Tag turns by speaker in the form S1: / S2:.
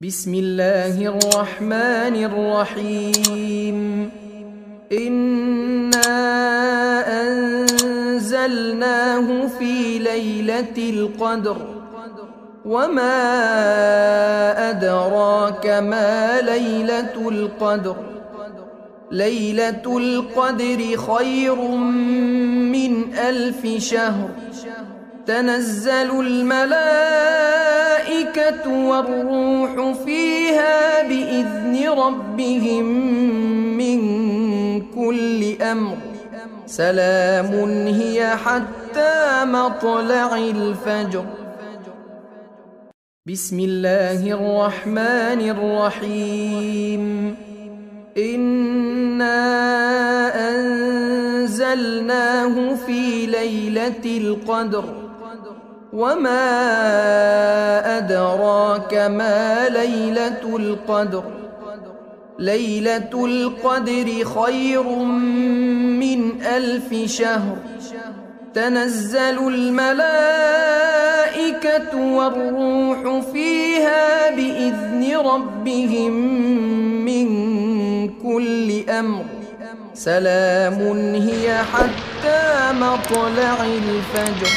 S1: بسم الله الرحمن الرحيم. إنا أنزلناه في ليلة القدر وما أدراك ما ليلة القدر. ليلة القدر خير من 1000 شهر. تنزل الملائكة والروح فيها بإذن ربهم من كل أمر. سلام هي حتى مطلع الفجر. بسم الله الرحمن الرحيم. إنا أنزلناه في ليلة القدر وما أدراك ما ليلة القدر. ليلة القدر خير من 1000 شهر. تنزل الملائكة والروح فيها بإذن ربهم من كل أمر. سلام هي حتى مطلع الفجر.